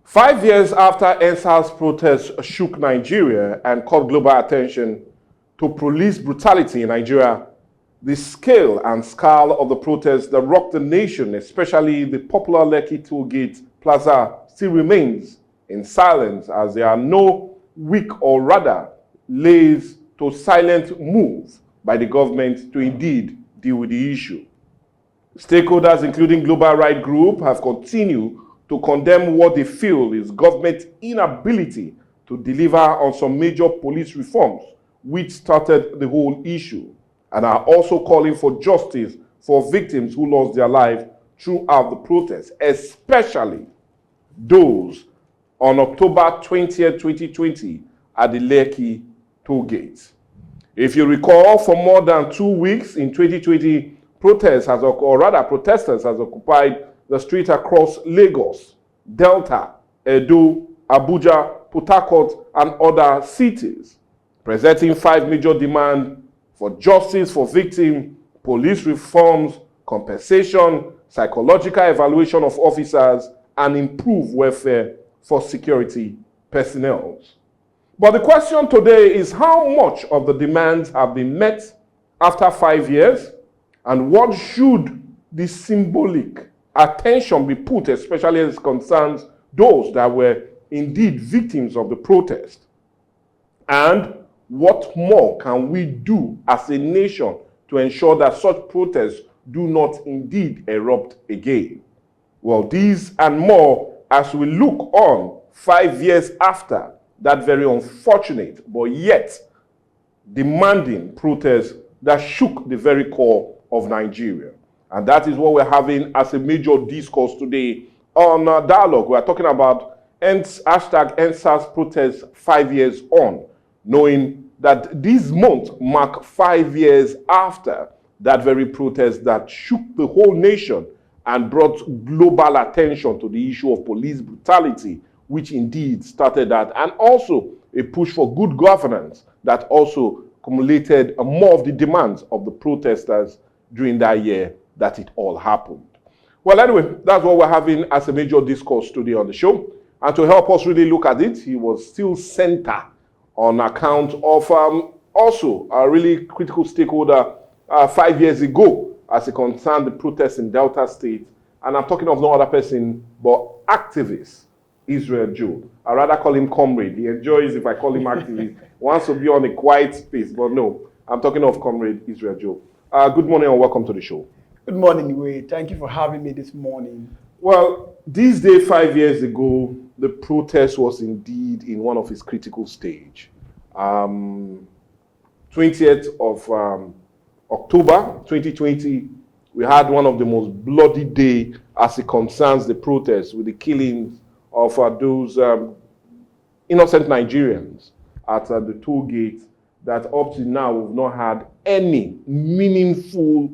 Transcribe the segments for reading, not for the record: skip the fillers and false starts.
5 years after EndSARS protests shook Nigeria and caught global attention to police brutality in Nigeria, the scale and scale of the protests that rocked the nation, especially the popular Lekki Tollgate Plaza, still remains in silence as there are no weak or rather lays to silent moves by the government to indeed deal with the issue. Stakeholders, including Global Right Group, have continued to condemn what they feel is government's inability to deliver on some major police reforms, which started the whole issue, and are also calling for justice for victims who lost their lives throughout the protests, especially those on October 20th, 2020 at the Lekki Tollgate. If you recall, for more than 2 weeks in 2020, protesters has occupied the street across Lagos, Delta, Edo, Abuja, Port Harcourt, and other cities, presenting 5 major demands for justice for victims, police reforms, compensation, psychological evaluation of officers, and improved welfare for security personnel. But the question today is how much of the demands have been met after 5 years, and what should the symbolic attention be put, especially as concerns those that were indeed victims of the protest? And what more can we do as a nation to ensure that such protests do not indeed erupt again? Well, these and more as we look on 5 years after that very unfortunate but yet demanding protest that shook the very core of Nigeria. And that is what we're having as a major discourse today on Dialogue. We're talking about hashtag EndSARS protests 5 years on, knowing that this month mark 5 years after that very protest that shook the whole nation and brought global attention to the issue of police brutality, which indeed started that, and also a push for good governance that also accumulated more of the demands of the protesters during that year that it all happened. Well, anyway, that's what we're having as a major discourse today on the show. And to help us really look at it, he was still center on account of also a really critical stakeholder 5 years ago as it concerned the protests in Delta State. And I'm talking of no other person but activist Israel Joe. I'd rather call him comrade. He enjoys if I call him activist. Wants to be on a quiet space, but no, I'm talking of comrade Israel Joe. Good morning and welcome to the show. Good morning, Iwe. Thank you for having me this morning. Well, this day 5 years ago, the protest was indeed in one of its critical stage. 20th of October 2020, we had one of the most bloody day as it concerns the protests with the killings of those innocent Nigerians at the toll gate that up to now we've not had any meaningful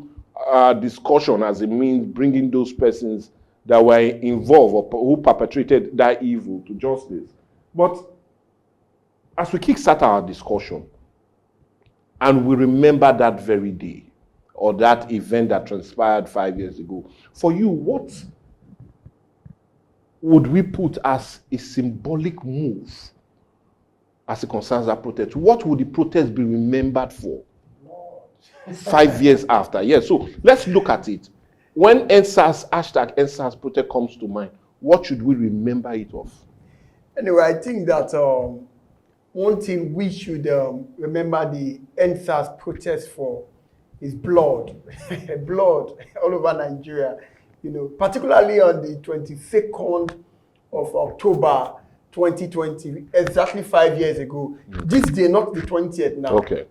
discussion as it means bringing those persons that were involved or who perpetrated that evil to justice. But as we kickstart our discussion and we remember that very day or that event that transpired 5 years ago, for you, what would we put as a symbolic move as it concerns that protest? What would the protest be remembered for 5 years after? Yes, so let's look at it. When EndSARS, hashtag EndSARS protest comes to mind, what should we remember it of? Anyway, I think that one thing we should remember the EndSARS protest for is blood. Blood all over Nigeria. You know, particularly on the 22nd of October 2020, exactly 5 years ago. This day, not the 20th now. Okay.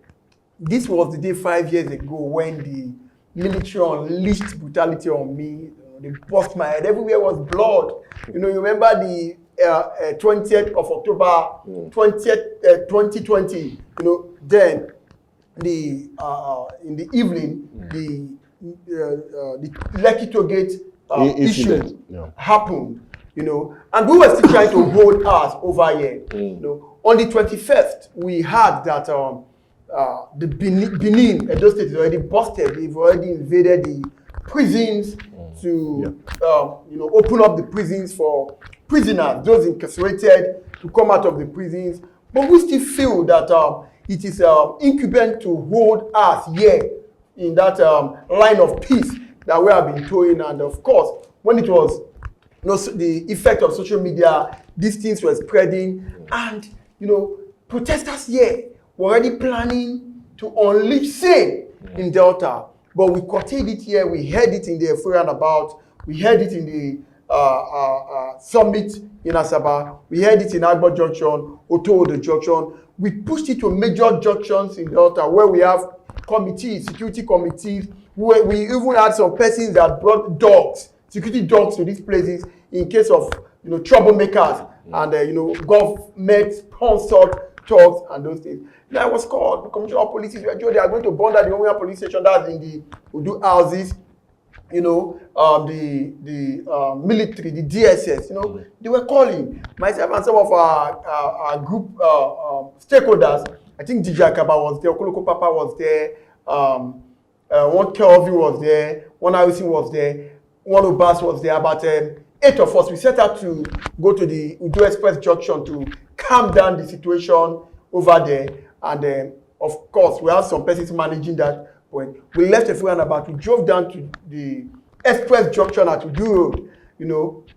This was the day 5 years ago when the military unleashed brutality on me. They bust my head. Everywhere was blood. You know, you remember the 20th of October 2020. You know, then the in the evening the Lekki Tollgate issue happened. You know, and we were still trying to hold ours over here. You know, on the 21st, we heard that the Benin, Edo State is already busted. They've already invaded the prisons to, you know, open up the prisons for prisoners, those incarcerated, to come out of the prisons. But we still feel that it is incumbent to hold us here in that line of peace that we have been towing. And of course, when it was the effect of social media, these things were spreading, and protesters here were already planning to unleash same in Delta. But we curtailed it here. We heard it in the Free and About. We heard it in the summit in Asaba. We heard it in Agbo Junction, Oto-Odo Junction. We pushed it to major junctions in Delta where we have committees, security committees, where we even had some persons that brought dogs, security dogs to these places in case of troublemakers and government sponsored talks and those things. Then I was called. The commissioner of police they are going to burn down the Omuya police station that's in the Udu houses. The military, the DSS, they were calling. Myself and some of our group stakeholders, I think DJ Akaba was there, Okoloko Papa was there, one Kelvin was there, one Harrison was there, one Obas was there, about 8 of us. We set out to go to the Udo Express Junction to calm down the situation over there. And of course, we have some persons managing that. When we left the Free and About, we drove down to the Express Junction at Udu Road.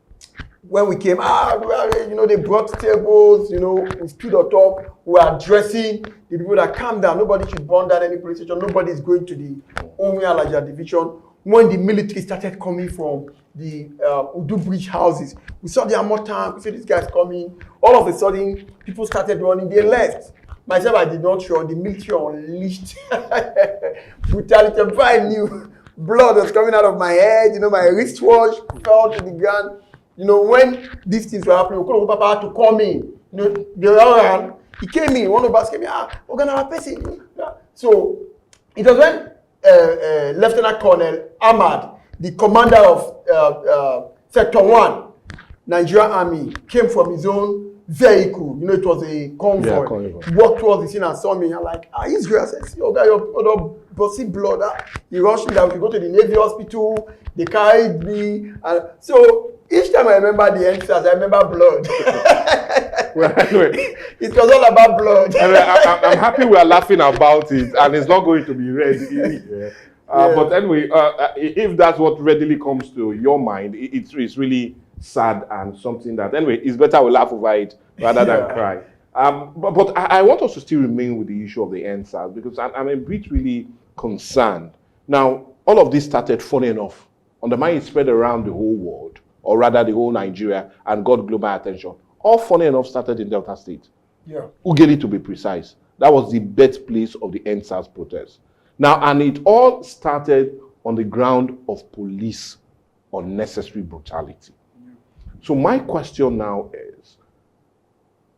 When we came, they brought tables, we stood on top, we were addressing the people that calm down. Nobody should burn down any police station. Nobody is going to the Omuya Alaja division. When the military started coming from the Udu Bridge houses, we saw the armor tank, we saw these guys coming. All of a sudden, people started running, they left. Myself, I did not run. The military unleashed brutality. I knew blood was coming out of my head. My wristwatch fell to the ground. When these things were happening, Papa had to come in. They all ran. He came in. One of us came in. We're going to have a person. So it was when Lieutenant Colonel Ahmad, the commander of Sector 1, Nigerian Army, came from his own vehicle. It was a convoy. He walked towards the scene and saw me. I'm like, Israel. I said, see, your bossy blood. He rushed me down to go to the Navy hospital. They carried me. And so each time I remember the answers, I remember blood. Well, anyway, it was all about blood. Anyway, I'm happy we are laughing about it, and it's not going to be red. But anyway, if that's what readily comes to your mind, it's really sad and something that, anyway, it's better we laugh over it rather than cry. But I want us to still remain with the issue of the NSAS, because I'm a bit really concerned. Now, all of this started, funny enough, on the mind it spread around the whole world, or rather the whole Nigeria, and got global attention. All, funny enough, started in Delta State. Ughelli, to be precise. That was the birthplace of the NSAS protest. Now, and it all started on the ground of police unnecessary brutality. So my question now is,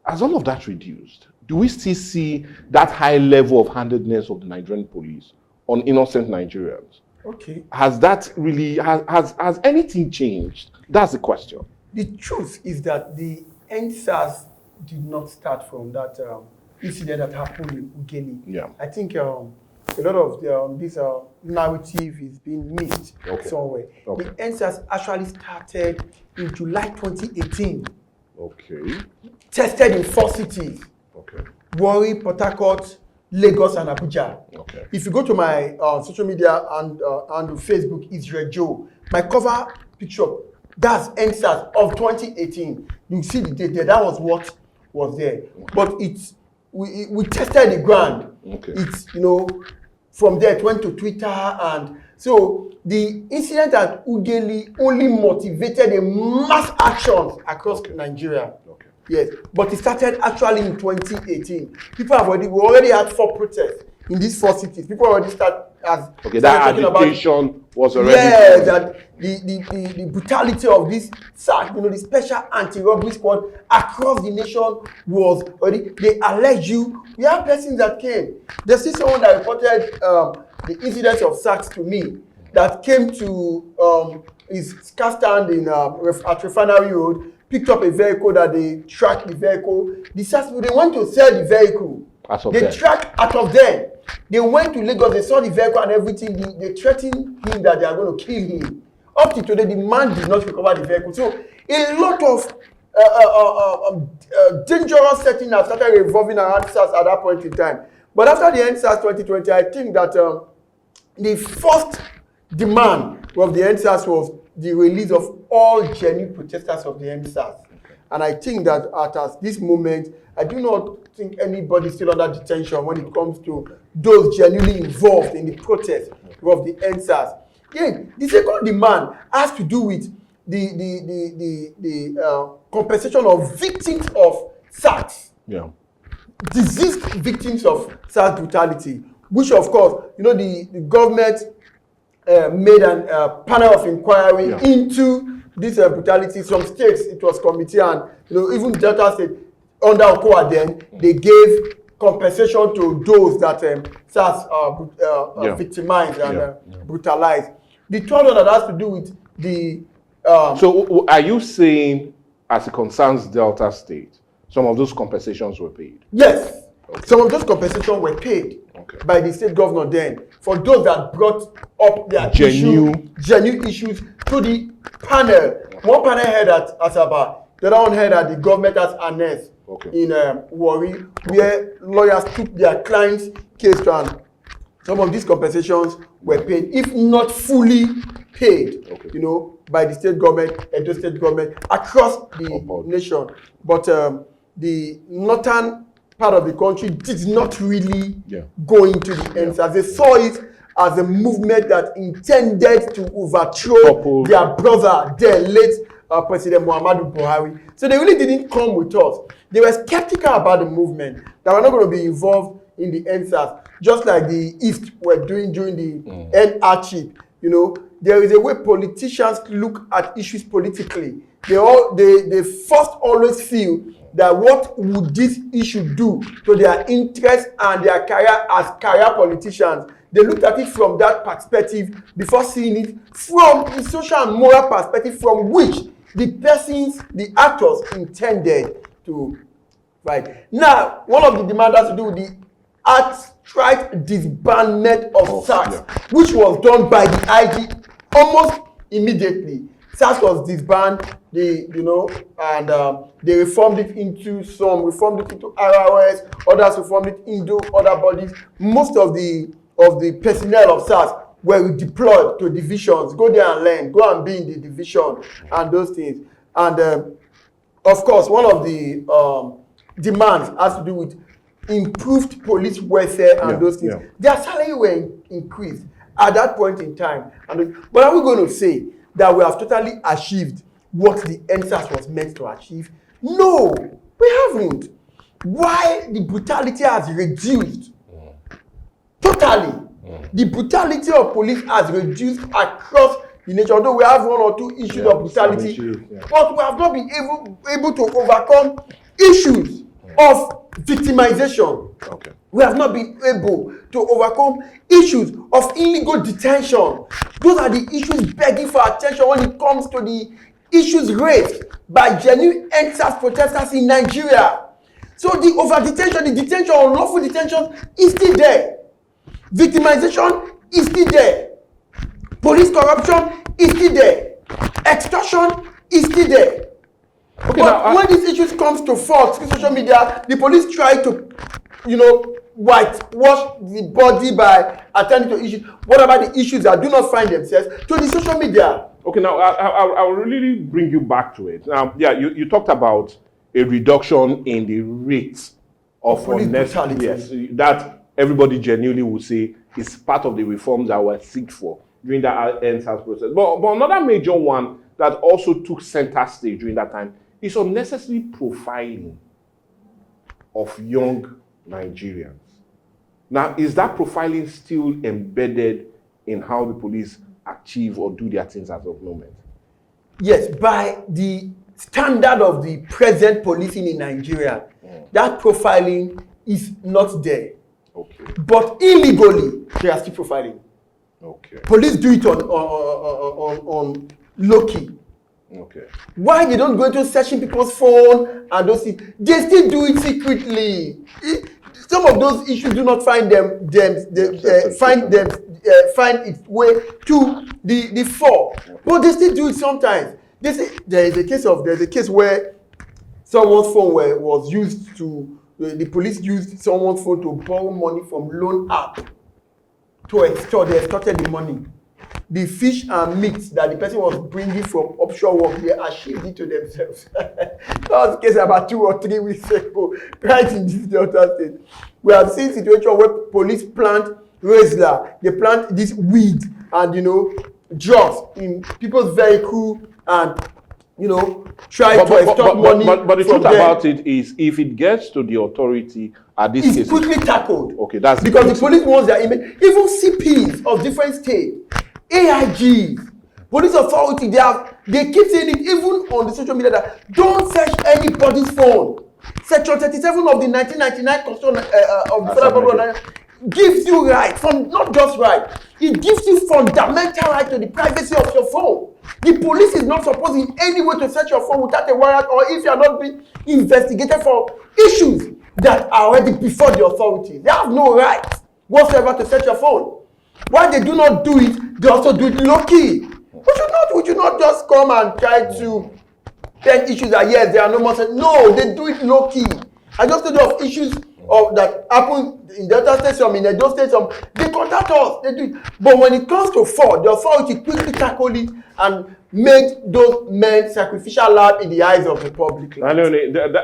has all of that reduced? Do we still see that high level of handedness of the Nigerian police on innocent Nigerians? Okay. Has that really, has anything changed? That's the question. The truth is that the NSAS did not start from that incident that happened in Ughelli. Yeah. I think a lot of this narrative is being missed somewhere. Okay. The NSAS actually started in July 2018. Okay. Tested in 4 cities. Okay. Warri, Port Harcourt, Lagos, and Abuja. Okay. If you go to my social media and Facebook, Israel Joe, my cover picture, that's NSAS of 2018. You see the date there. That was what was there. Okay. But we tested the ground. Okay. It's, from there it went to Twitter, and so the incident at Ughelli only motivated a mass action across Nigeria. Okay. Yes, but it started actually in 2018. We already had 4 protests in these 4 cities. People already start as that agitation was already. Yes, that the brutality of this SAC, the special anti-robbery squad across the nation was already. They allege you. We have persons that came. There's still someone that reported the incidents of SACs to me that came to his car stand in at Refinery Road, picked up a vehicle that they tracked the vehicle. The SACs, they went to sell the vehicle. They tracked out of there. They went to Lagos, they saw the vehicle and everything. They threatened him that they are going to kill him. Up to today, the man did not recover the vehicle. So a lot of dangerous setting that started revolving around SARS at that point in time. But after the NSAS 2020, I think that the first demand of the NSAS was the release of all genuine protesters of the NSAS. And I think that at this moment, I do not think anybody is still under detention when it comes to those genuinely involved in the protest of the NSAS. Again, the second demand has to do with the compensation of victims of SARS. Yeah. Deceased victims of SARS brutality, which of course, the government made a panel of inquiry into this brutality. Some states, it was committee, and even Delta State under Okowa then, they gave compensation to those that SARS victimized and brutalized. The third one that has to do with the... So are you saying, as it concerns Delta State, some of those compensations were paid? Yes. Okay. Some of those compensations were paid by the state governor then for those that brought up their genuine issues to the panel. One panel heard at Asaba, the other one heard at the government as Anes in Warri, where lawyers took their clients' case to, and some of these compensations were paid, if not fully paid, by the state government, Edo state government, across the nation. But the northern part of the country did not really go into the NSAS. They saw it as a movement that intended to overthrow their brother, their late President Muhammadu Buhari. So they really didn't come with us. They were skeptical about the movement, that we're not going to be involved in the NSAS, just like the East were doing during the NRC. There is a way politicians look at issues politically. They first always feel that what would this issue do to their interest and their career as career politicians. They looked at it from that perspective before seeing it from the social and moral perspective from which the actors intended to fight. Now, one of the demands has to do with the outright disbandment of SARS, which was done by the IG almost immediately. SARS was disbanded, and they reformed it into RRS, others reformed it into other bodies. Most of the personnel of SARS were deployed to divisions, go there and learn, go and be in the division, and those things. And of course, one of the demands has to do with improved police welfare and those things. Their salary were increased at that point in time. But are we going to say that we have totally achieved what the NSAS was meant to achieve? No, we haven't. Why the brutality has reduced? Totally. The brutality of police has reduced across the nation. Although we have one or two issues of brutality, but we have not been able to overcome issues of victimization. We have not been able to overcome issues of illegal detention. Those are the issues begging for attention when it comes to the issues raised by genuine NSAS protesters in Nigeria. So the over-detention, the detention, unlawful detention is still there. Victimization is still there. Police corruption is still there. Extortion is still there. But when these issues comes to forth, social media, the police try to, whitewash the body by attending to issues. What about the issues that do not find themselves to the social media? Okay, now I will really bring you back to it. Now, you talked about a reduction in the rate of police brutality. Yes, that everybody genuinely will say is part of the reforms that were sought for during that NSAS process. But another major one that also took center stage during that time is unnecessary profiling of young Nigerians. Now, is that profiling still embedded in how the police achieve or do their things as of moment? Yes, by the standard of the present policing in Nigeria, that profiling is not there. Okay. But illegally, they are still profiling. Okay. Police do it on low-key. Okay. Why they don't go into searching people's phone and those things? They still do it secretly. Some of those issues do not find find its way to the fore. But they still do it sometimes. There's a case where someone's phone was used to, the police used someone's phone to borrow money from loan app to extort. They extorted the money. The fish and meat that the person was bringing from offshore work, they achieved it to themselves. That was the case about 2 or 3 weeks ago, right in this Delta State. We have seen situation where police plant Razor, they plant this weed and drugs in people's vehicle and try to extort money. But the truth about it is, if it gets to the authority at this case, it's quickly tackled. Okay, that's because the police wants their image. Even CPs of different states, AIGs, police authority, they keep saying it even on the social media that don't search anybody's phone. Section 37 of the 1999 Constitution of the Federal Government gives you right, not just right, it gives you fundamental right to the privacy of your phone. The police is not supposed in any way to search your phone without a warrant, or if you are not being investigated for issues that are already before the authorities. They have no right whatsoever to search your phone. Why they do not do it, they also do it low-key. We should not just come and try to take issues that yes, there are no more. No, they do it low-key. I just told you of issues that happen in Delta State, in Edo State, they contact us, they do it. But when it comes to fraud, the authority quickly tackled it and made those men sacrificial lamb in the eyes of the public.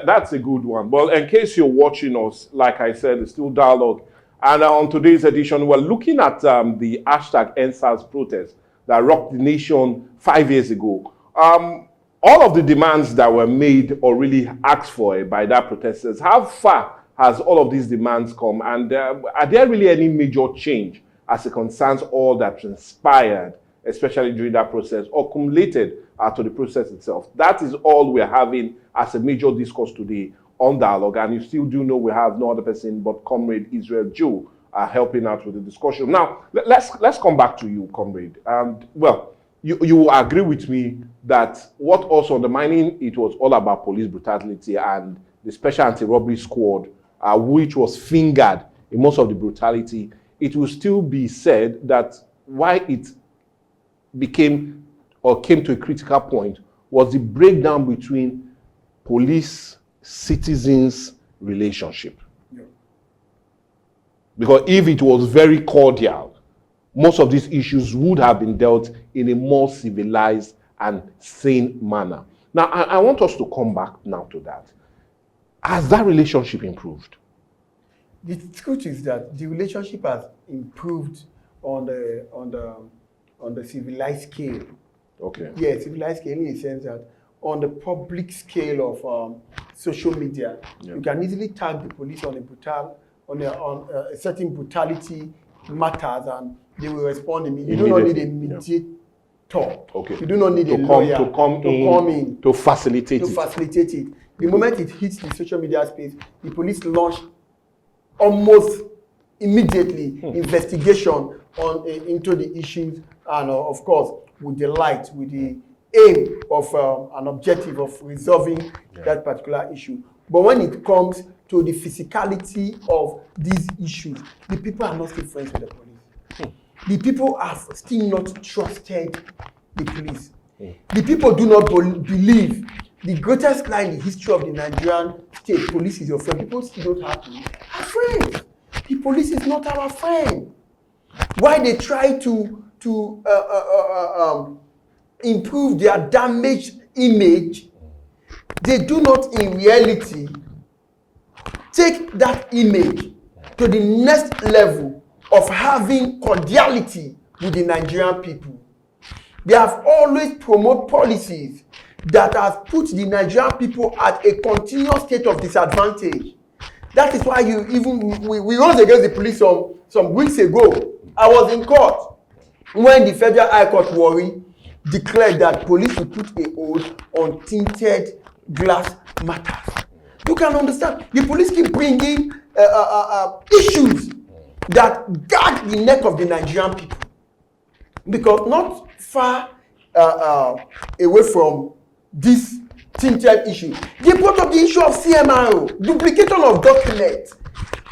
That's a good one. Well, in case you're watching us, like I said, it's still dialogue. And on today's edition, we're looking at the hashtag EndSARS protest that rocked the nation 5 years ago. All of the demands that were made or really asked for by that protesters, how far has all of these demands come? And are there really any major change as it concerns all that transpired, especially during that process, or accumulated to the process itself? That is all we're having as a major discourse today on Dialogue. And you still do know we have no other person but Comrade Israel Joe helping out with the discussion. Now, let's come back to you, Comrade. And well, you will agree with me that what also undermining it was all about police brutality and the Special Anti-Robbery Squad, which was fingered in most of the brutality. It will still be said that why it became or came to a critical point was the breakdown between police-citizens relationship. Yeah. Because if it was very cordial, most of these issues would have been dealt in a more civilized and sane manner. Now, I want us to come back now to that. Has that relationship improved? The truth is that the relationship has improved on the civilized scale. Okay. Yeah, civilized scale in the sense that on the public scale of social media, you can easily tag the police on a certain brutality matters, and they will respond immediately. You do not need a mediator. Okay. You do not need a lawyer to come in to facilitate it. The moment it hits the social media space, the police launch almost immediately investigation into the issues, and of course with the aim of an objective of resolving that particular issue. But when it comes to the physicality of these issues, the people are not still friends with the police. The people have still not trusted the police. The people do not believe. The greatest lie in the history of the Nigerian state, police is your friend. People still don't have to be our friends. The police is not our friend. Why they try to improve their damaged image, they do not in reality take that image to the next level of having cordiality with the Nigerian people. They have always promoted policies that has put the Nigerian people at a continuous state of disadvantage. That is why we rose against the police some weeks ago. I was in court when the Federal High Court Warri declared that police will put a hold on tinted glass matters. You can understand. The police keep bringing issues that guard the neck of the Nigerian people. Because not far away from this tinted issue, they brought up the issue of CMRO, duplication of documents.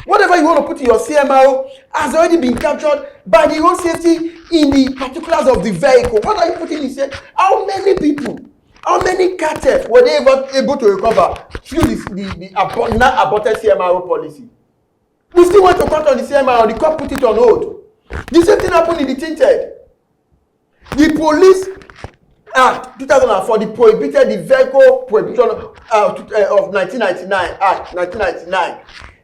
Whatever you want to put in your CMRO has already been captured by the road safety in the particulars of the vehicle. What are you putting in here? How many people How many cartels were they able to recover through the now aborted CMRO policy? We still want to cut on the CMRO, the court put it on hold. The same thing happened in the Tinted. The Police Act 2004, the prohibited the vehicle prohibition of 1999 Act 1999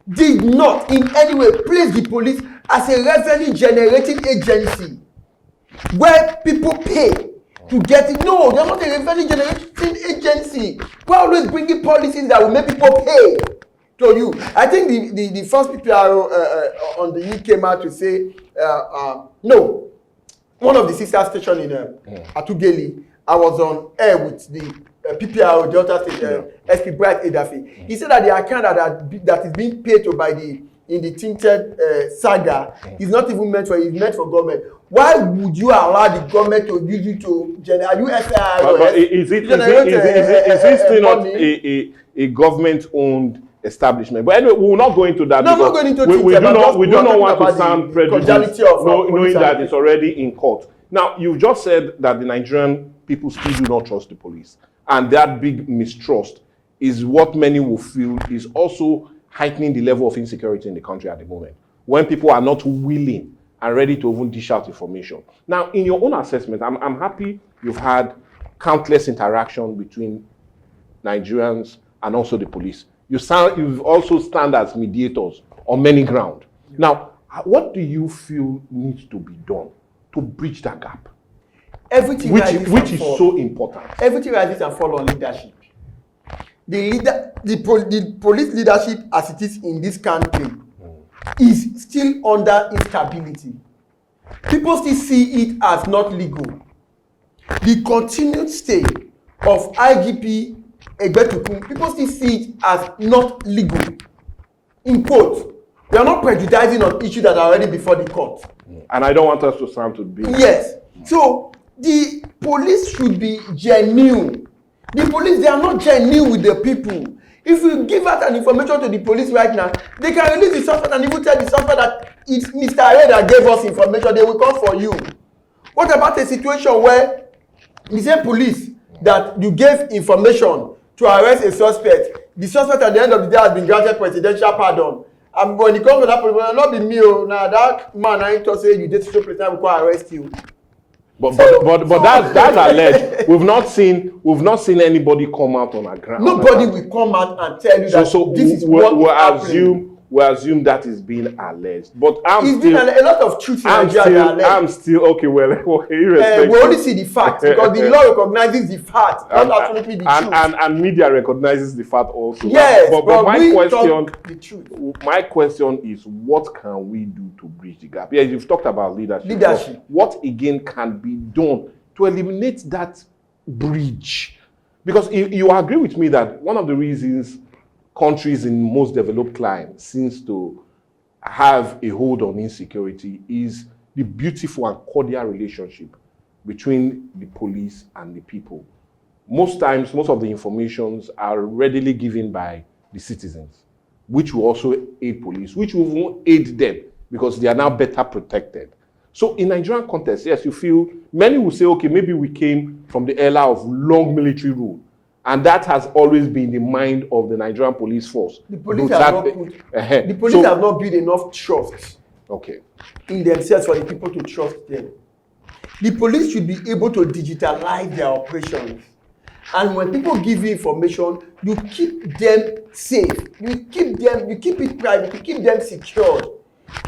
did not in any way place the police as a revenue generating agency where people pay to get it. No, they're not a revenue generating agency. We're always bringing policies that will make people pay to you. I think the first PPRO on the E came out to say, no, one of the sister stations in Atugeli, I was on air with the PPRO, Delta State, SP Bright Edafe. He said that the account that is being paid to by in the Tinted saga is not even meant for, it's meant for government. Why would you allow the government to use it to generate? Are you SIR? But is it still not a government-owned establishment? But anyway, we will not go into that. No, I'm not going into we do not want to sound prejudiced, knowing that it's already in court. Now, you just said that the Nigerian people still do not trust the police. And that big mistrust is what many will feel is also heightening the level of insecurity in the country at the moment, when people are not willing and ready to even dish out information. Now, in your own assessment, I'm happy you've had countless interaction between Nigerians and also the police. You've also stand as mediators on many grounds. Now, what do you feel needs to be done to bridge that gap? Everything which is so important. Everything rises and falls on leadership. The police leadership as it is in this country is still under instability. People still see it as not legal. The continued stay of IGP Egbetukun, people still see it as not legal. In quote, we are not prejudicing on issues that are already before the court. And I don't want us to sound too big. Yes. So the police should be genuine. The police, they are not genuine with the people. If you give out an information to the police right now, they can release the suspect and even tell the suspect that it's Mr. Ray that gave us information. They will come for you. What about a situation where the same police that you gave information to arrest a suspect, the suspect at the end of the day has been granted presidential pardon, and when it comes to that police, it will not be me. Now that man I to say you did so place, I will arrest you. But that's alleged. We've not seen anybody come out on a ground. Nobody will come out and tell you that this is what we assume that is being alleged. But it's been a lot of truth in Nigeria. I'm still okay. Well, we only see the fact because the law recognizes the fact, not absolutely the truth. And media recognizes the fact also. Yes, but my question is, what can we do to bridge the gap? Yeah, you've talked about leadership. What again can be done to eliminate that bridge? Because you agree with me that one of the reasons countries in most developed climes seems to have a hold on insecurity is the beautiful and cordial relationship between the police and the people. Most times, most of the informations are readily given by the citizens, which will also aid police, which will aid them because they are now better protected. So in Nigerian context, yes, you feel, many will say, okay, maybe we came from the era of long military rule. And that has always been the mind of the Nigerian police force. The police have not built enough trust in themselves for the people to trust them. The police should be able to digitalize their operations. And when people give you information, you keep them safe. You keep it private, you keep them secured.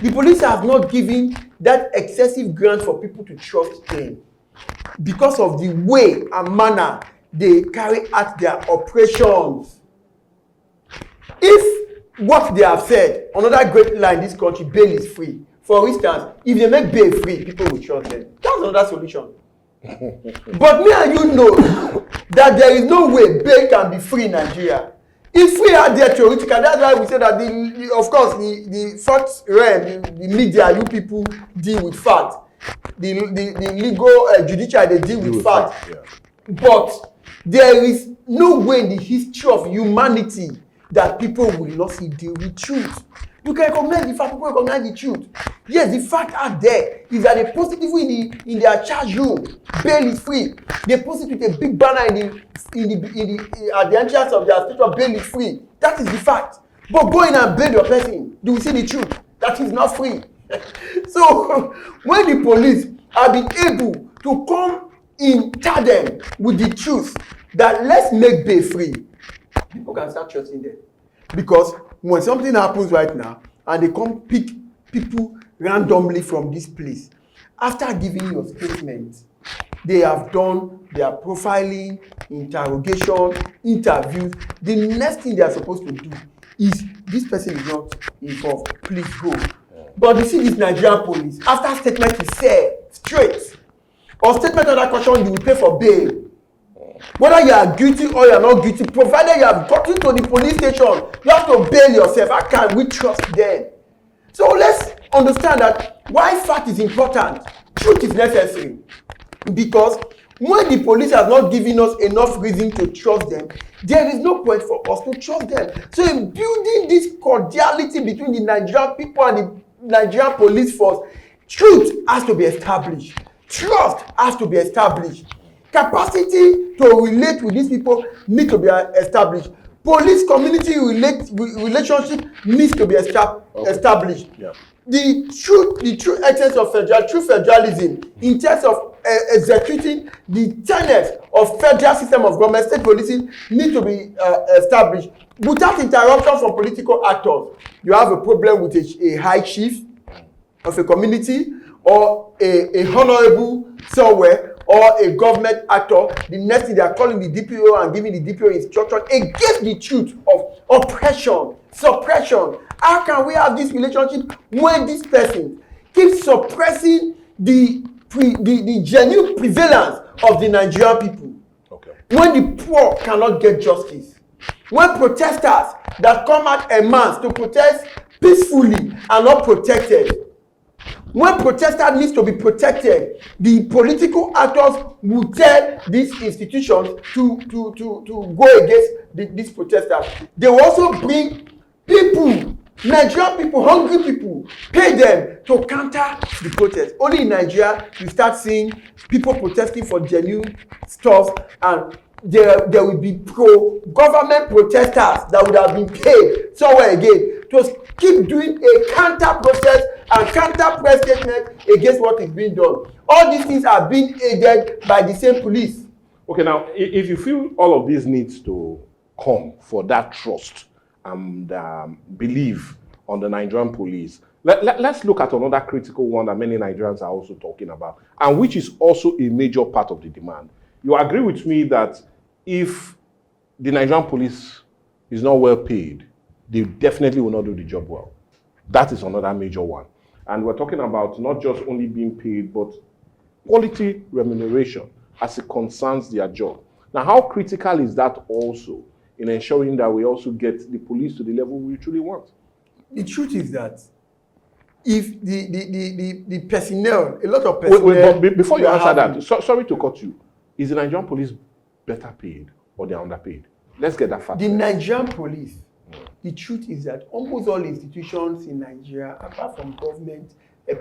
The police have not given that excessive grant for people to trust them because of the way and manner they carry out their operations. If what they have said, another great line in this country, bail is free. For instance, if they make bail free, people will trust them. That's another solution. But me and you know that there is no way bail can be free in Nigeria. If we are there theoretically, that's why we say that the facts realm, the media, you people deal with facts. The legal judiciary, they deal with facts. But there is no way in the history of humanity that people will not see deal with truth. You can recognize the fact, people recognize the truth. Yes, the fact are there is that they post it even in their charge room. Bail is free. They post it with a big banner at the entrance of their station. Bail is free. That is the fact. But go in and bail your person. You will see the truth. That is not free. So when the police have been able to come in tandem with the truth that let's make bail free, people can start trusting them. Because when something happens right now and they come pick people randomly from this place, after giving your statement, they have done their profiling, interrogation, interviews. The next thing they are supposed to do is this person is not involved, please go. But you see this Nigerian police, after statement is said straight, or statement under caution, you will pay for bail. Whether you are guilty or you are not guilty, provided you have gotten to the police station, you have to bail yourself. How can we trust them? So let's understand that why fact is important, truth is necessary. Because when the police has not given us enough reason to trust them, there is no point for us to trust them. So in building this cordiality between the Nigerian people and the Nigerian police force, truth has to be established. Trust has to be established. Capacity to relate with these people need to be established. Police community relationship needs to be established. Yeah. The true essence of federalism in terms of executing the tenets of federal system of government, state policing need to be established. Without interruption from political actors, you have a problem with a high chief of a community or a honorable somewhere or a government actor. The next thing they are calling the DPO and giving the DPO instruction against the truth of oppression, suppression. How can we have this relationship when this person keeps suppressing the genuine prevalence of the Nigerian people? Okay. When the poor cannot get justice, when protesters that come out en masse to protest peacefully are not protected, when protesters need to be protected, the political actors will tell these institutions to go against these protesters. They will also bring people, Nigerian people, hungry people, pay them to counter the protest. Only in Nigeria, you start seeing people protesting for genuine stuff, and there will be pro-government protesters that would have been paid somewhere again to keep doing a counter protest and counter press statement against what is being done. All these things are being aided by the same police. Okay, now, if you feel all of this needs to come for that trust and belief on the Nigerian police, let's look at another critical one that many Nigerians are also talking about, and which is also a major part of the demand. You agree with me that if the Nigerian police is not well paid, they definitely will not do the job well. That is another major one. And we're talking about not just only being paid, but quality remuneration as it concerns their job. Now, how critical is that also in ensuring that we also get the police to the level we truly want? The truth is that if the personnel, a lot of personnel... But before you answer that, sorry to cut you. Is the Nigerian police better paid or they're underpaid? Let's get that fact. The Nigerian police, the truth is that almost all institutions in Nigeria, apart from government,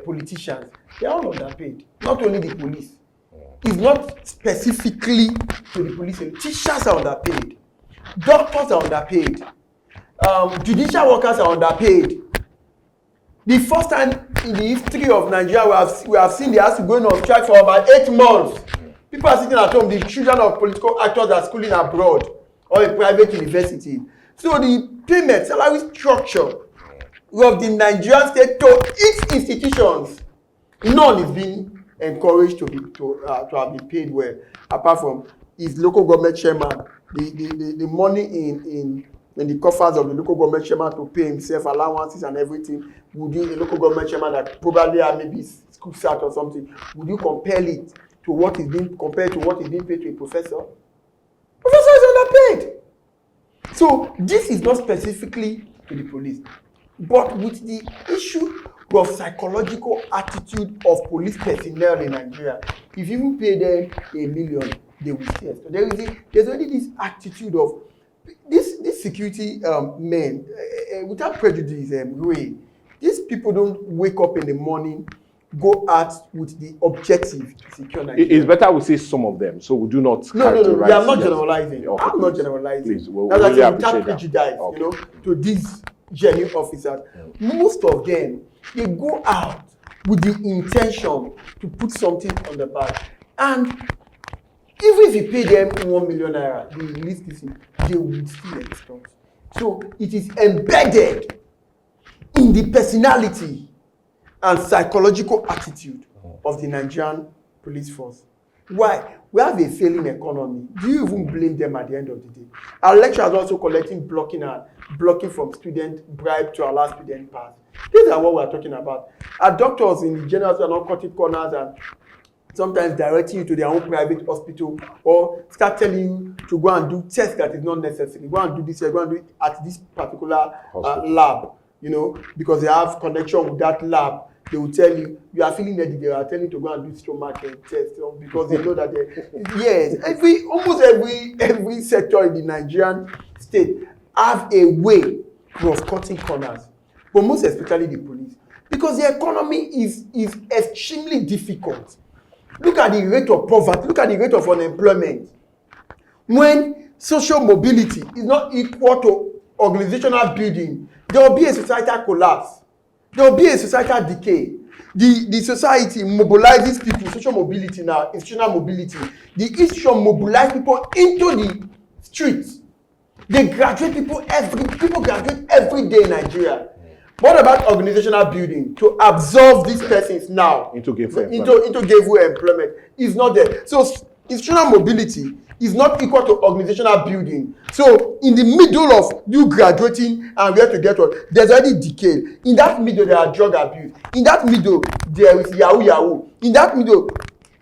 politicians, they are all underpaid. Not only the police. It's not specifically to the police. Teachers are underpaid. Doctors are underpaid. Judicial workers are underpaid. The first time in the history of Nigeria, we have seen the house going on strike for about 8 months. People are sitting at home. The children of political actors are schooling abroad or a private university. So the payment, salary structure of the Nigerian state to its institutions, none is being encouraged to have been paid well, apart from his local government chairman. The money in the coffers of the local government chairman to pay himself allowances and everything, would you, a local government chairman that probably had maybe school start or something, would you compare it to what is being compared to what is being paid to a professor? Professor is underpaid. So this is not specifically to the police, but with the issue of psychological attitude of police personnel in Nigeria. If you pay them $1 million, they will stay. So there's already this attitude of this security men, without prejudice, Louis, these people don't wake up in the morning, go out with the objective to secure Nigeria. It's better we say some of them, so we do not. No. We are not generalizing. Okay, I'm not generalizing. Please, we'll that's really without appreciate prejudice, that. Okay. you know, to these genuine officers. Most of them, they go out with the intention to put something on the back, and even if you pay them 1 million naira, they release this thing, they will still extort. So it is embedded in the personality and psychological attitude of the Nigerian police force. Why? We have a failing economy. Do you even blame them at the end of the day? Our lecturers also collecting blocking from student bribe to allow student pass. These are what we are talking about. Our doctors in the general are not cutting corners and sometimes directing you to their own private hospital or start telling you to go and do tests that is not necessary. Go and do this, go and do it at this particular lab, you know, because they have connection with that lab. They will tell you, you are feeling that they are telling you to go and do stomach test because they know that yes, almost every sector in the Nigerian state have a way of cutting corners, but most especially the police, because the economy is extremely difficult. Look at the rate of poverty, look at the rate of unemployment. When social mobility is not equal to organizational building, there will be a societal collapse. There will be a societal decay. The society mobilizes people, social mobility now, institutional mobility. The institution mobilize people into the streets. They graduate people graduate every day in Nigeria. What about organizational building to absorb these persons now into gainful employment? Is not there. So institutional mobility is not equal to organizational building. So in the middle of you graduating and where to get one, there's already decay. In that middle, there are drug abuse. In that middle, there is yahoo. In that middle,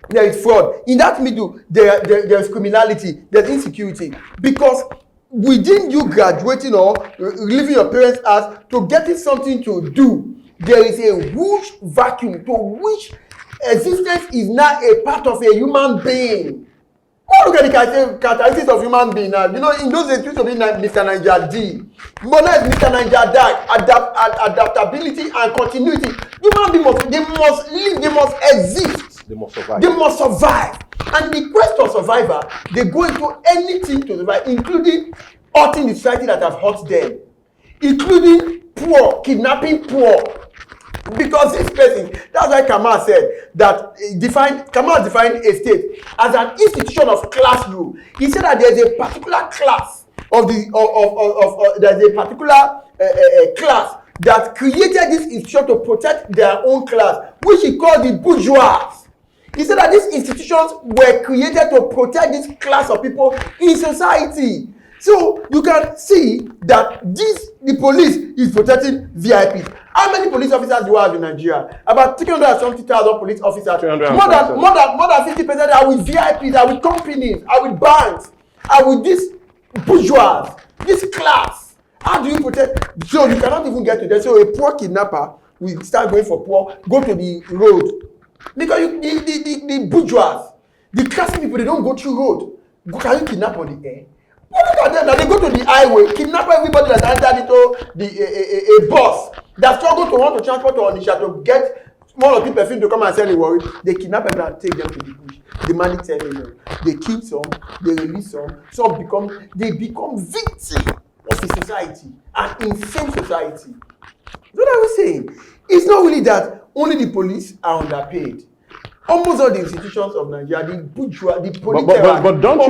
there is fraud. In that middle, there is criminality. There's insecurity. Because within you graduating or leaving your parents' house to getting something to do, there is a huge vacuum to which existence is now a part of a human being. Look at the characteristics of human being now. You know, in those days, it used to be Mr. Niger D. But now it's Mr. Niger Die. Adaptability and continuity. Human beings must live, they must exist. They must survive. They must survive. And the quest of survivor, they go into anything to survive, including hurting the society that have hurt them, including poor, kidnapping poor. Because this person, that's why Kamal said that Kamal defined a state as an institution of class rule. He said that there's a particular class there's a particular class that created this institution to protect their own class, which he called the bourgeois. He said that these institutions were created to protect this class of people in society. So you can see that the police is protecting VIPs. How many police officers do we have in Nigeria? About 370,000 police officers. More than 50% are with VIPs, are with companies, are with banks, are with this bourgeois, this class. How do you protect? So you cannot even get to them. So a poor kidnapper will start going for poor, go to the road. Because the bourgeois, the class people, they don't go through road. Can you kidnap on the air? Look at them now. They go to the highway, kidnap everybody that entered into a bus that struggle to want to transport to Onitsha to get one or two perfume to come and sell in Warri. They kidnap them and take them to the bush. Demanding 10 million. They kill some, they release some they become victims of a society, an insane society. What are we saying? It's not really that only the police are underpaid. Almost all the institutions of Nigeria, the bourgeois, the police. But don't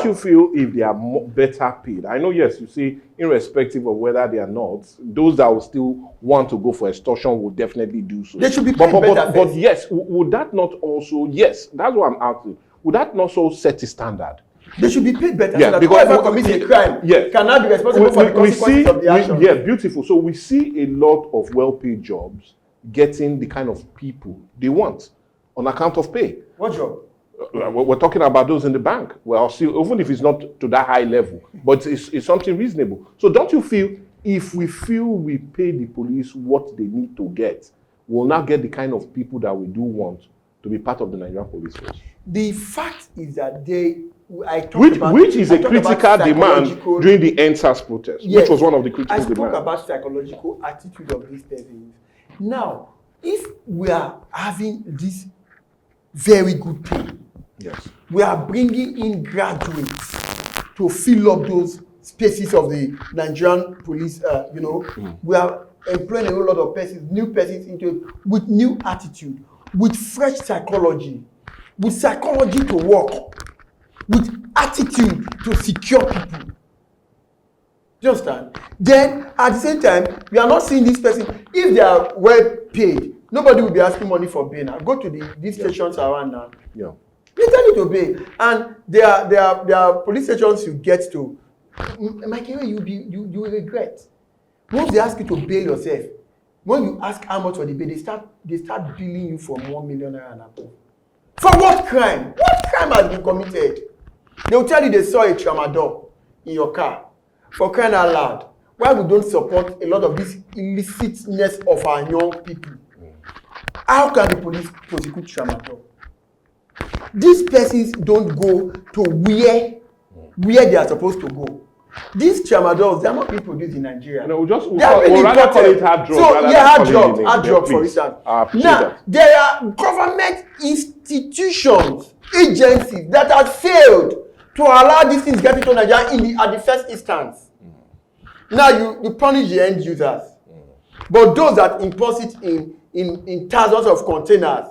you feel if they are better paid? I know, yes, you see, irrespective of whether they are not, those that will still want to go for extortion will definitely do so. They should be paid better. But yes, would that not also? Yes, that's what I'm asking. Would that not also set a standard? They should be paid better. Yeah, so that because whoever commits a crime cannot be responsible for the consequences of the action. Yeah, beautiful. So we see a lot of well-paid jobs getting the kind of people they want on account of pay. What job? We're talking about those in the bank. Well, still, even if it's not to that high level, but it's something reasonable. So don't you feel if we feel we pay the police what they need to get, we'll now get the kind of people that we do want to be part of the Nigerian police force? The fact is that they I talked Which, about, which is I a talked about critical demand psychological- during the NSAS protest, Yes. which was one of the I critical spoke demands. about psychological attitude of these persons. Now, if we are having this very good pay, Yes. we are bringing in graduates to fill up those spaces of the Nigerian police, we are employing a whole lot of persons, new persons into it, with new attitude, with fresh psychology, with psychology to work, with attitude to secure people. Do you understand? Then, at the same time, we are not seeing this person, if they are well paid, nobody will be asking money for bail now. Go to these stations around now. Yeah. They tell you to bail, and there are police stations you get to. Michael, you will regret. Once they ask you to bail yourself, when you ask how much for the bail, they start billing you for 1 million naira and above. For what crime? What crime has been committed? They will tell you they saw a tramadol in your car. For crying out loud, why we don't support a lot of this illicitness of our young people? How can the police prosecute tramadol? These persons don't go to where they are supposed to go. These tramadols, they are not being produced in Nigeria. No, They are being rather call imported. it hard drugs. So, rather yeah, than hard calling drugs, the name. hard Yeah, drugs, for please. instance. I appreciate Now, that. there are government institutions, agencies that have failed to allow these things get into Nigeria at the first instance. Now, you punish the end users. But those that import it in thousands of containers,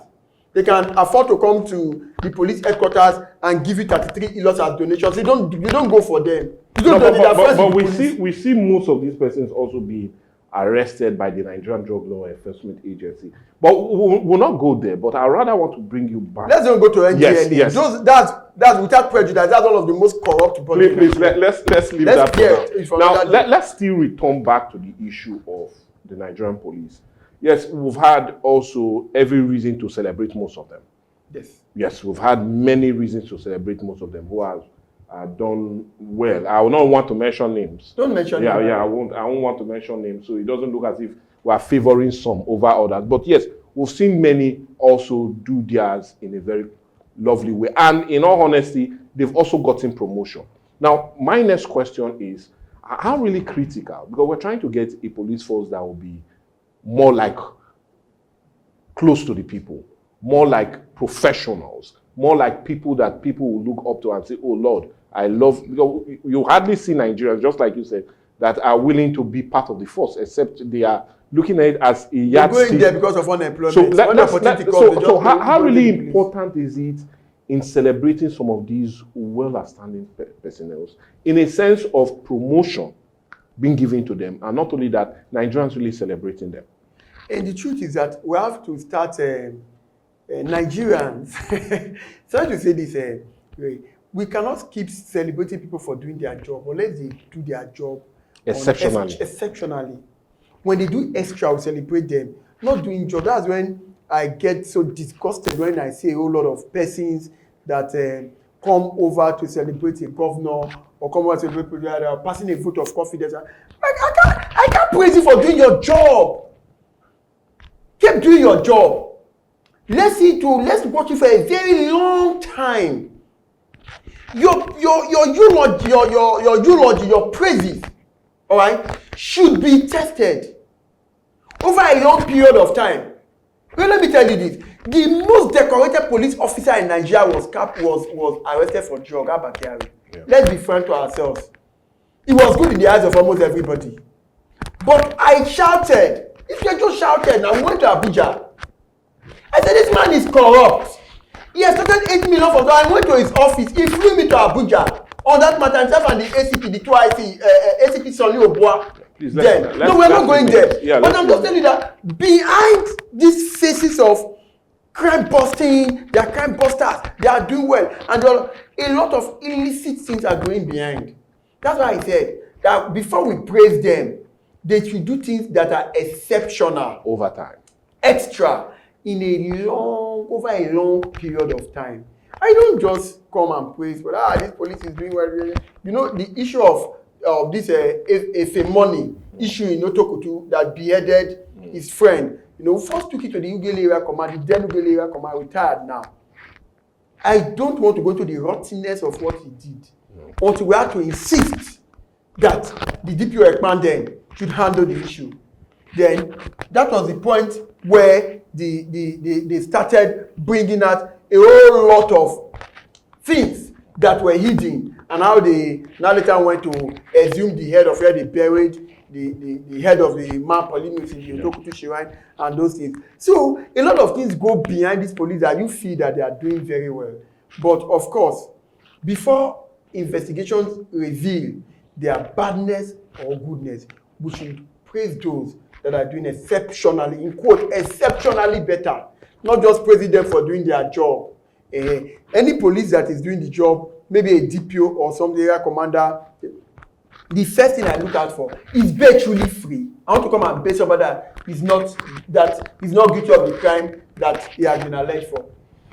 they can afford to come to the police headquarters and give you 33 ilos as donations. You don't go for them. You don't do that. But we see most of these persons also being arrested by the Nigerian Drug Law Enforcement Agency. But we'll not go there. But I rather want to bring you back. Let's don't go to NGLA. Yes. That's without prejudice. That's one of the most corrupt bodies. Please, let's leave Let's that for now. now. Let's still return back to the issue of the Nigerian police. Yes, we've had also every reason to celebrate most of them. Yes, we've had many reasons to celebrate most of them who have done well. I will not want to mention names. Don't mention names. Yeah, I won't want to mention names, so it doesn't look as if we are favoring some over others. But yes, we've seen many also do theirs in a very lovely way. And in all honesty, they've also gotten promotion. Now, my next question is, how really critical? Because we're trying to get a police force that will be more like close to the people, more like professionals, more like people that people will look up to and say, oh Lord, I love, you hardly see Nigerians, just like you said, that are willing to be part of the force, except they are looking at it as a yardstick. They're going there because of unemployment. So how really important is it in celebrating some of these well-standing personnel in a sense of promotion being given to them, and not only that, Nigerians really celebrating them? And the truth is that we have to start Nigerians. Sorry to say this, we cannot keep celebrating people for doing their job unless they do their job exceptionally. When they do extra, we celebrate them. Not doing job. That's when I get so disgusted when I see a whole lot of persons that come over to celebrate a governor or come over to celebrate they are passing a vote of confidence. I can't praise you for doing your job. Keep doing your job. Let's watch you for a very long time. Your eulogy, your praises, all right, should be tested over a long period of time. Well, let me tell you this: the most decorated police officer in Nigeria was arrested for drug. Abba Kyari. Yeah. Let's be frank to ourselves. It was good in the eyes of almost everybody, but I shouted. If you just shouted, I went to Abuja. I said, this man is corrupt. He has started 8 million for that. I went to his office. He flew me to Abuja on that matter, himself and the ACP, the 2IC, ACP Sonny Obua. No, we're not going there. Yeah, but I'm just telling you that behind these faces of crime busting, they are crime busters, they are doing well. And a lot of illicit things are going behind. That's why I said that before we praise them, they should do things that are exceptional. Over time. Extra. Over a long period of time. I don't just come and praise, but this police is doing well. You know, the issue of this Efe money issue in Otokotu that beheaded his friend. You know, first took it to the Ugele area command, the then Ugele area command retired now. I don't want to go into the rottenness of what he did until we have to insist that the DPO Ekpan then should handle the issue. Then that was the point where they started bringing out a whole lot of things that were hidden, and how they now later went to exhume the head of where they buried the head of the man Paulinus in the Otokutu Shrine and those things. So a lot of things go behind this police that you feel that they are doing very well. But of course, before investigations reveal their badness or goodness, we should praise those that are doing exceptionally, in quote, exceptionally better. Not just praising them for doing their job. Any police that is doing the job, maybe a DPO or some area commander, the first thing I look out for is virtually free. I want to come and pay somebody that is not guilty of the crime that he has been alleged for.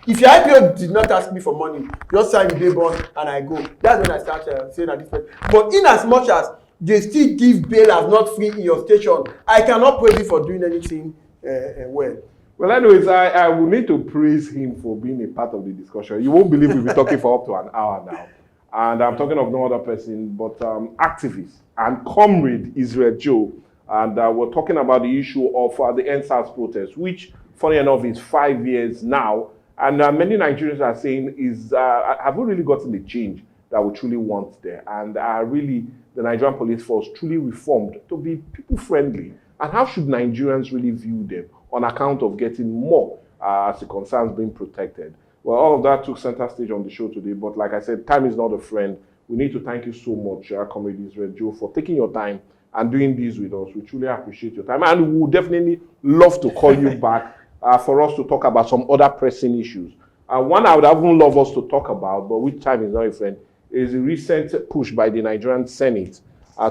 If your IPO did not ask me for money, just sign the bail bond and I go. That's when I start saying that this person. But in as much as they still give bail as not free in your station, I cannot praise you for doing anything well. Well, anyways, I will need to praise him for being a part of the discussion. You won't believe we'll be talking for up to an hour now. And I'm talking of no other person but activist and comrade Israel Joe. And we're talking about the issue of the EndSARS protest, which, funny enough, is 5 years now. And many Nigerians are saying, have we really gotten the change that we truly want there? And really, the Nigerian police force truly reformed to be people-friendly? And how should Nigerians really view them on account of getting more as it concerns being protected? Well, all of that took center stage on the show today. But like I said, time is not a friend. We need to thank you so much, Comrade Israel Joe, for taking your time and doing this with us. We truly appreciate your time. And we would definitely love to call you back for us to talk about some other pressing issues. One I would even love us to talk about, but which time is not a friend, is a recent push by the Nigerian Senate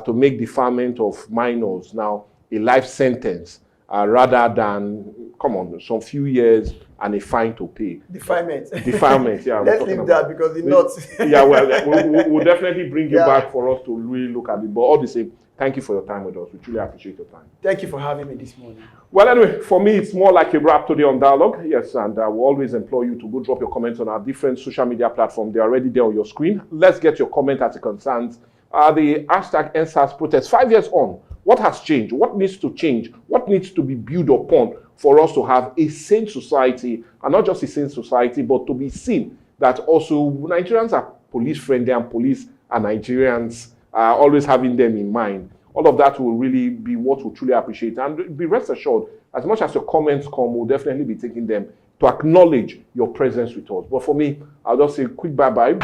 to make deferment of minors now a life sentence rather than, some few years and a fine to pay. Defilement. Defilement, yeah. Let's leave that because it's not. Yeah, well, we'll definitely bring you back for us to really look at it. But all the same, thank you for your time with us. We truly appreciate your time. Thank you for having me this morning. Well, anyway, for me, it's more like a wrap today on Dialogue. Yes, and we'll always implore you to go drop your comments on our different social media platforms. They're already there on your screen. Let's get your comment as it concerns the hashtag EndSARS protest. 5 years on, what has changed? What needs to change? What needs to be built upon for us to have a sane society, and not just a sane society, but to be seen that also Nigerians are police-friendly and police and Nigerians are always having them in mind. All of that will really be what we truly appreciate. And be rest assured, as much as your comments come, we'll definitely be taking them to acknowledge your presence with us. But for me, I'll just say quick bye-bye.